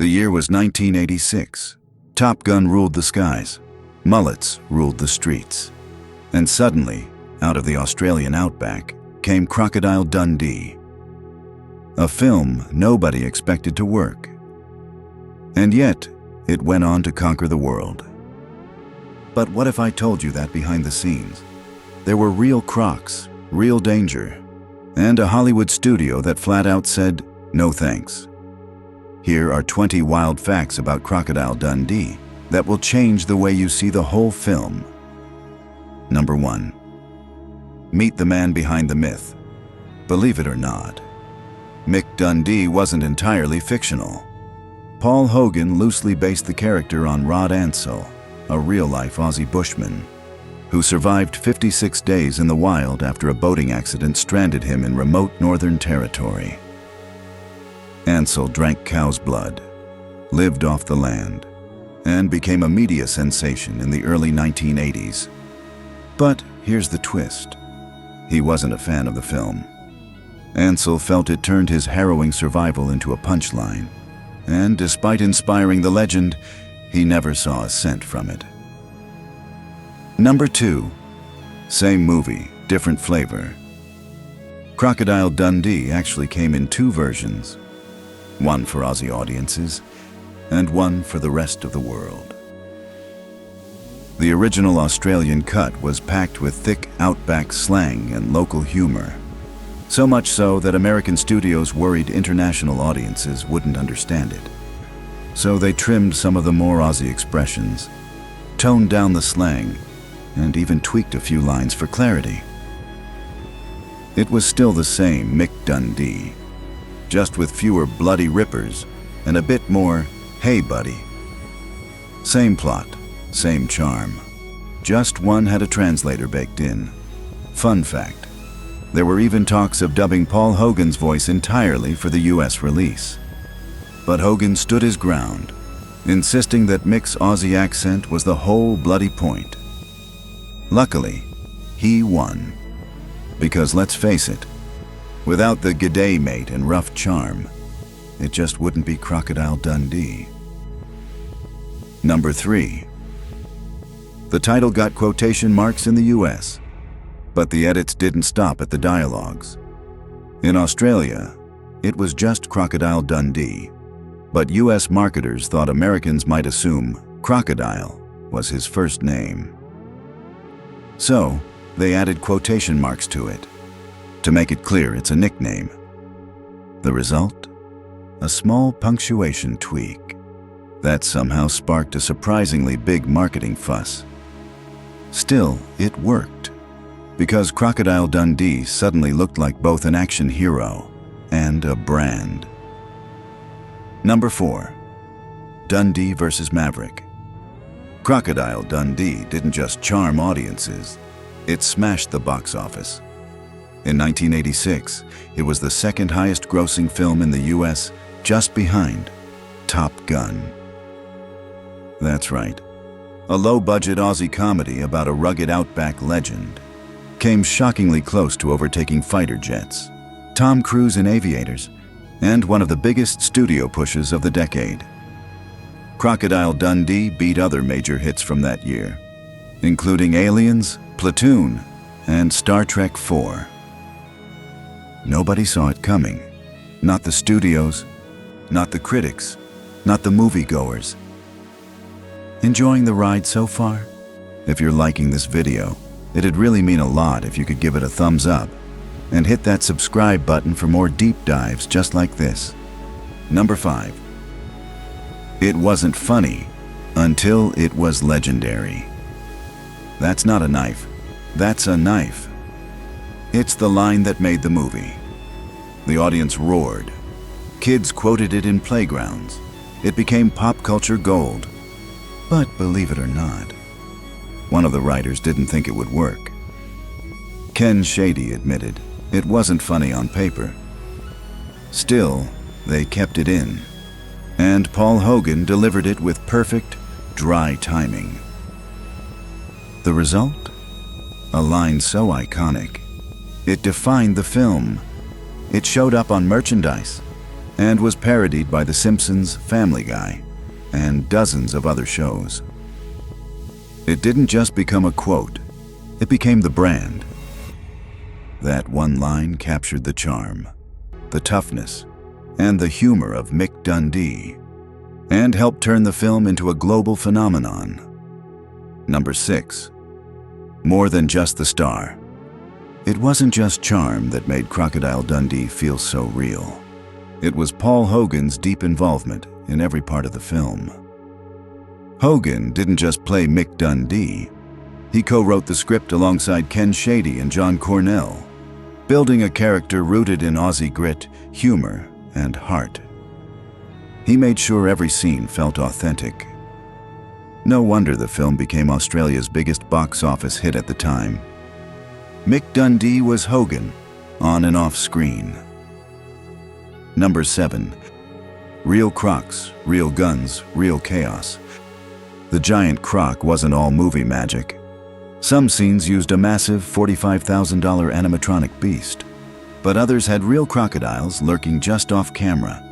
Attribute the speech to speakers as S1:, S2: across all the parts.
S1: The year was 1986. Top Gun ruled the skies. Mullets ruled the streets. And suddenly, out of the Australian outback, came Crocodile Dundee. A film nobody expected to work. And yet, it went on to conquer the world. But what if I told you that behind the scenes, there were real crocs, real danger, and a Hollywood studio that flat out said, no thanks. Here are 20 wild facts about Crocodile Dundee that will change the way you see the whole film. Number 1. Meet the man behind the myth. Believe it or not, Mick Dundee wasn't entirely fictional. Paul Hogan loosely based the character on Rod Ansell, a real-life Aussie bushman, who survived 56 days in the wild after a boating accident stranded him in remote Northern Territory. Ansell drank cow's blood, lived off the land, and became a media sensation in the early 1980s. But here's the twist. He wasn't a fan of the film. Ansell felt it turned his harrowing survival into a punchline, and despite inspiring the legend, he never saw a cent from it. Number 2. Same movie, different flavor. Crocodile Dundee actually came in 2 versions. One for Aussie audiences, and one for the rest of the world. The original Australian cut was packed with thick outback slang and local humor. So much so that American studios worried international audiences wouldn't understand it. So they trimmed some of the more Aussie expressions, toned down the slang, and even tweaked a few lines for clarity. It was still the same Mick Dundee, just with fewer bloody rippers and a bit more, hey buddy. Same plot, same charm. Just one had a translator baked in. Fun fact, there were even talks of dubbing Paul Hogan's voice entirely for the US release. But Hogan stood his ground, insisting that Mick's Aussie accent was the whole bloody point. Luckily, he won. Because let's face it, without the g'day mate and rough charm, it just wouldn't be Crocodile Dundee. Number 3. The title got quotation marks in the US, but the edits didn't stop at the dialogues. In Australia, it was just Crocodile Dundee, but US marketers thought Americans might assume Crocodile was his first name. So, they added quotation marks to it, to make it clear it's a nickname. The result? A small punctuation tweak. That somehow sparked a surprisingly big marketing fuss. Still, it worked, because Crocodile Dundee suddenly looked like both an action hero and a brand. Number 4. Dundee versus Maverick. Crocodile Dundee didn't just charm audiences, it smashed the box office. In 1986, it was the second highest grossing film in the US, just behind Top Gun. That's right. A low-budget Aussie comedy about a rugged outback legend came shockingly close to overtaking fighter jets, Tom Cruise in Aviators, and one of the biggest studio pushes of the decade. Crocodile Dundee beat other major hits from that year, including Aliens, Platoon, and Star Trek IV. Nobody saw it coming. Not the studios, not the critics, not the moviegoers. Enjoying the ride so far? If you're liking this video, it'd really mean a lot if you could give it a thumbs up and hit that subscribe button for more deep dives just like this. Number 5. It wasn't funny until it was legendary. That's not a knife, that's a knife. It's the line that made the movie. The audience roared. Kids quoted it in playgrounds. It became pop culture gold. But believe it or not, one of the writers didn't think it would work. Ken Shady admitted it wasn't funny on paper. Still, they kept it in. And Paul Hogan delivered it with perfect, dry timing. The result? A line so iconic, it defined the film. It showed up on merchandise, and was parodied by The Simpsons, Family Guy, and dozens of other shows. It didn't just become a quote, it became the brand. That one line captured the charm, the toughness, and the humor of Mick Dundee, and helped turn the film into a global phenomenon. Number 6. More than just the star. It wasn't just charm that made Crocodile Dundee feel so real. It was Paul Hogan's deep involvement in every part of the film. Hogan didn't just play Mick Dundee. He co-wrote the script alongside Ken Shady and John Cornell, building a character rooted in Aussie grit, humor, and heart. He made sure every scene felt authentic. No wonder the film became Australia's biggest box office hit at the time. Mick Dundee was Hogan, on and off screen. Number 7. Real crocs, real guns, real chaos. The giant croc wasn't all movie magic. Some scenes used a massive $45,000 animatronic beast, but others had real crocodiles lurking just off camera.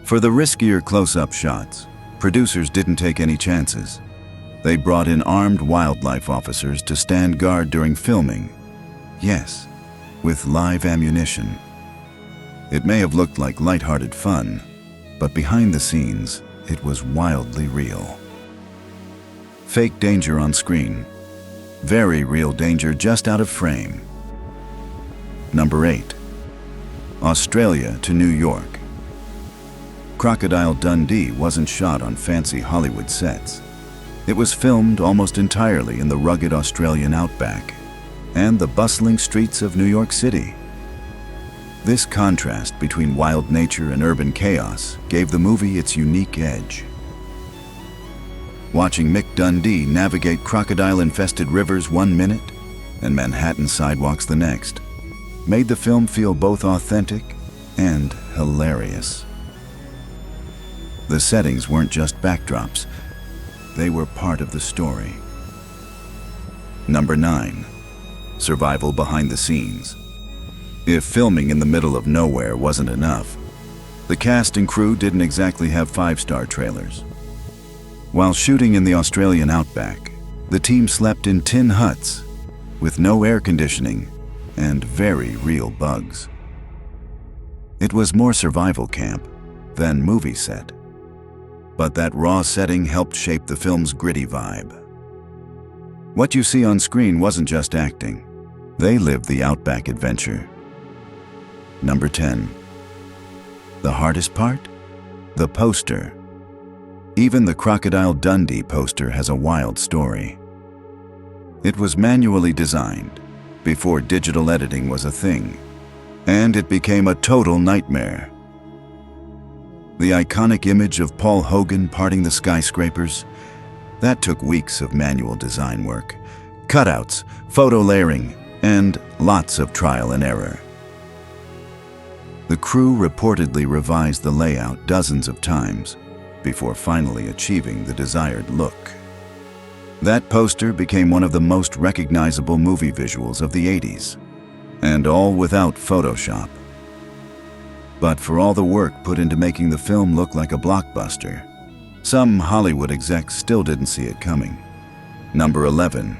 S1: For the riskier close-up shots, producers didn't take any chances. They brought in armed wildlife officers to stand guard during filming. Yes, with live ammunition. It may have looked like lighthearted fun, but behind the scenes, it was wildly real. Fake danger on screen. Very real danger just out of frame. Number 8. Australia to New York. Crocodile Dundee wasn't shot on fancy Hollywood sets. It was filmed almost entirely in the rugged Australian outback and the bustling streets of New York City. This contrast between wild nature and urban chaos gave the movie its unique edge. Watching Mick Dundee navigate crocodile-infested rivers one minute and Manhattan sidewalks the next made the film feel both authentic and hilarious. The settings weren't just backdrops, they were part of the story. Number 9. Survival behind the scenes. If filming in the middle of nowhere wasn't enough, the cast and crew didn't exactly have 5-star trailers. While shooting in the Australian outback, the team slept in tin huts with no air conditioning and very real bugs. It was more survival camp than movie set, but that raw setting helped shape the film's gritty vibe. What you see on screen wasn't just acting. They lived the outback adventure. Number 10. The hardest part? The poster. Even the Crocodile Dundee poster has a wild story. It was manually designed before digital editing was a thing, and it became a total nightmare. The iconic image of Paul Hogan parting the skyscrapers, that took weeks of manual design work, cutouts, photo layering, and lots of trial and error. The crew reportedly revised the layout dozens of times before finally achieving the desired look. That poster became one of the most recognizable movie visuals of the 80s, and all without Photoshop. But for all the work put into making the film look like a blockbuster, some Hollywood execs still didn't see it coming. Number 11.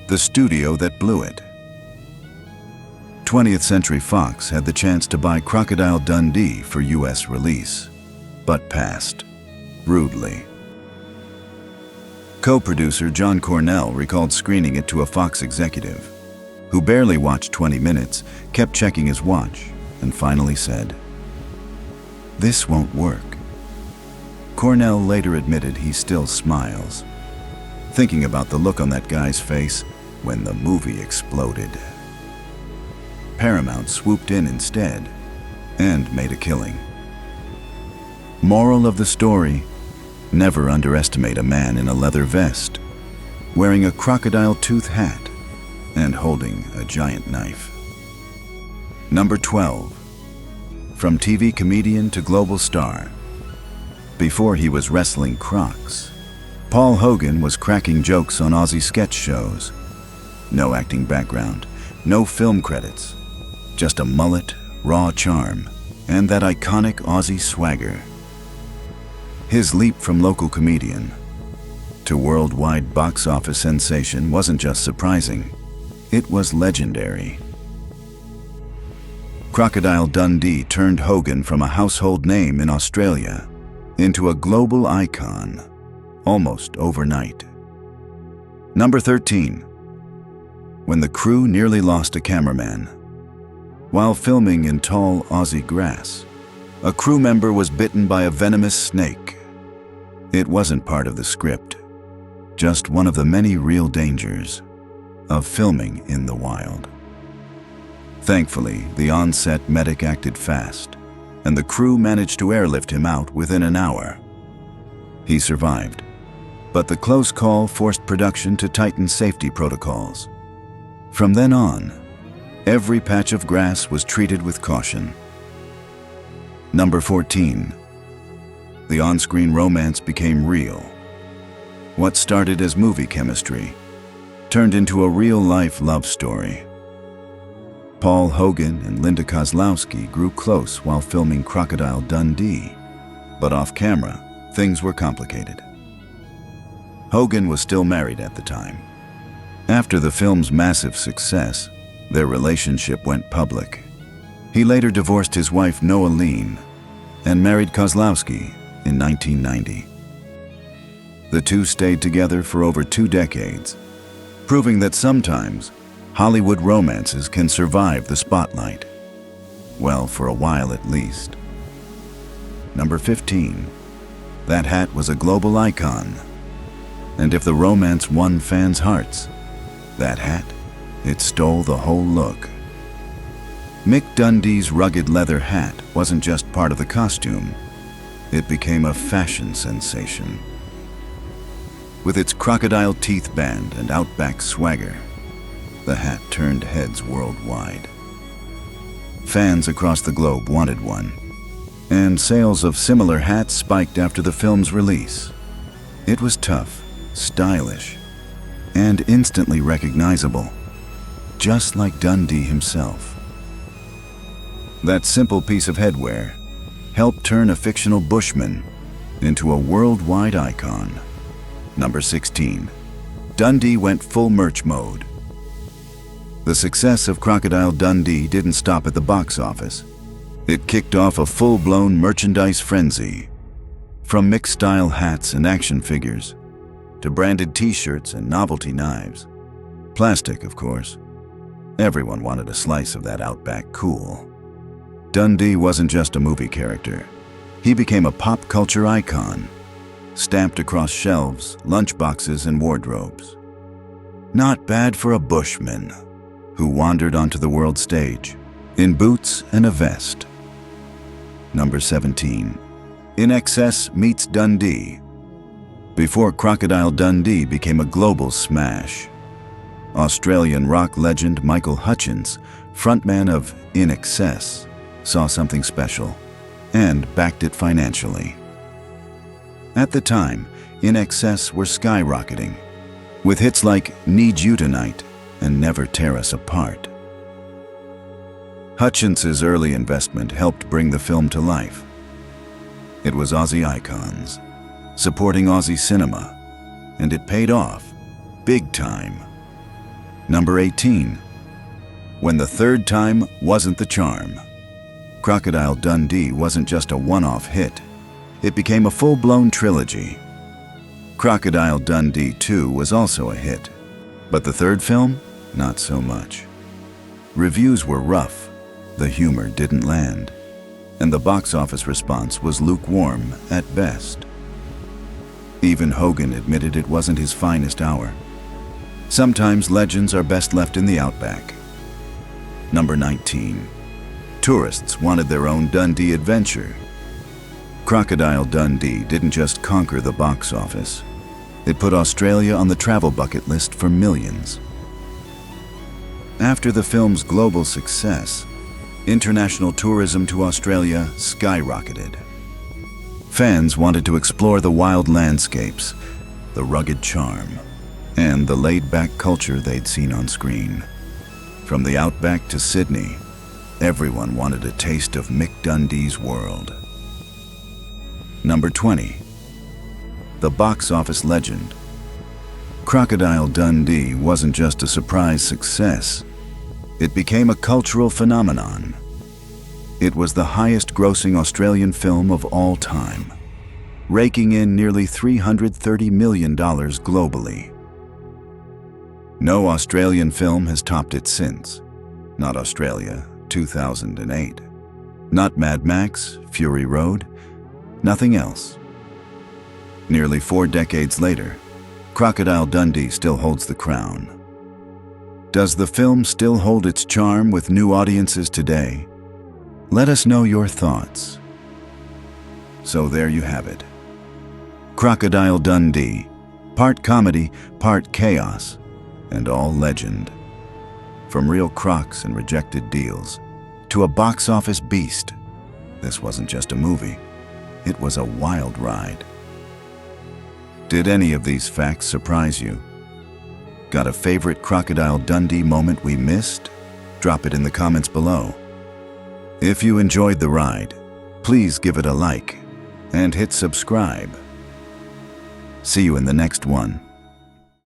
S1: The studio that blew it. 20th Century Fox had the chance to buy Crocodile Dundee for US release, but passed, rudely. Co-producer John Cornell recalled screening it to a Fox executive, who barely watched 20 minutes, kept checking his watch, and finally said, "This won't work." Cornell later admitted he still smiles, thinking about the look on that guy's face when the movie exploded. Paramount swooped in instead and made a killing. Moral of the story: never underestimate a man in a leather vest, wearing a crocodile tooth hat and holding a giant knife. Number 12. From TV comedian to global star. Before he was wrestling crocs, Paul Hogan was cracking jokes on Aussie sketch shows. No acting background, no film credits, just a mullet, raw charm, and that iconic Aussie swagger. His leap from local comedian to worldwide box office sensation wasn't just surprising, it was legendary. Crocodile Dundee turned Hogan from a household name in Australia into a global icon, almost overnight. Number 13. When the crew nearly lost a cameraman. While filming in tall Aussie grass, a crew member was bitten by a venomous snake. It wasn't part of the script, just one of the many real dangers of filming in the wild. Thankfully, the on-set medic acted fast, and the crew managed to airlift him out within an hour. He survived, but the close call forced production to tighten safety protocols. From then on, every patch of grass was treated with caution. Number 14. The on-screen romance became real. What started as movie chemistry turned into a real-life love story. Paul Hogan and Linda Kozlowski grew close while filming Crocodile Dundee, but off-camera, things were complicated. Hogan was still married at the time. After the film's massive success, their relationship went public. He later divorced his wife Noah Lean and married Kozlowski in 1990. The two stayed together for over 2 decades, proving that sometimes Hollywood romances can survive the spotlight. Well, for a while at least. Number 15. That hat was a global icon. And if the romance won fans' hearts, that hat, it stole the whole look. Mick Dundee's rugged leather hat wasn't just part of the costume, it became a fashion sensation. With its crocodile teeth band and outback swagger, the hat turned heads worldwide. Fans across the globe wanted one, and sales of similar hats spiked after the film's release. It was tough, stylish, and instantly recognizable, just like Dundee himself. That simple piece of headwear helped turn a fictional bushman into a worldwide icon. Number 16. Dundee went full merch mode. The success of Crocodile Dundee didn't stop at the box office. It kicked off a full-blown merchandise frenzy. From mixed-style hats and action figures, to branded t-shirts and novelty knives. Plastic, of course. Everyone wanted a slice of that outback cool. Dundee wasn't just a movie character. He became a pop culture icon, stamped across shelves, lunchboxes, and wardrobes. Not bad for a bushman who wandered onto the world stage in boots and a vest. Number 17. In Excess meets Dundee. Before Crocodile Dundee became a global smash, Australian rock legend Michael Hutchence, frontman of In Excess, saw something special and backed it financially. At the time, In Excess were skyrocketing, with hits like Need You Tonight and Never Tear Us Apart. Hutchence's early investment helped bring the film to life. It was Aussie icons, supporting Aussie cinema, and it paid off, big time. Number 18. When the third time wasn't the charm. Crocodile Dundee wasn't just a one-off hit. It became a full-blown trilogy. Crocodile Dundee 2 was also a hit, but the third film, not so much. Reviews were rough, the humor didn't land, and the box office response was lukewarm at best. Even Hogan admitted it wasn't his finest hour. Sometimes legends are best left in the outback. Number 19. Tourists wanted their own Dundee adventure. Crocodile Dundee didn't just conquer the box office. It put Australia on the travel bucket list for millions. After the film's global success, international tourism to Australia skyrocketed. Fans wanted to explore the wild landscapes, the rugged charm, and the laid-back culture they'd seen on screen. From the outback to Sydney, Everyone wanted a taste of Mick Dundee's world. Number 20. The box office legend. Crocodile Dundee wasn't just a surprise success. It became a cultural phenomenon. It was the highest-grossing Australian film of all time, raking in nearly $330 million globally. No Australian film has topped it since. Not Australia, 2008. Not Mad Max, Fury Road. Nothing else. Nearly 4 decades later, Crocodile Dundee still holds the crown. Does the film still hold its charm with new audiences today? Let us know your thoughts. So there you have it. Crocodile Dundee, part comedy, part chaos, and all legend. From real crocs and rejected deals, to a box office beast, this wasn't just a movie, it was a wild ride. Did any of these facts surprise you? Got a favorite Crocodile Dundee moment we missed? Drop it in the comments below. If you enjoyed the ride, please give it a like and hit subscribe. See you in the next one.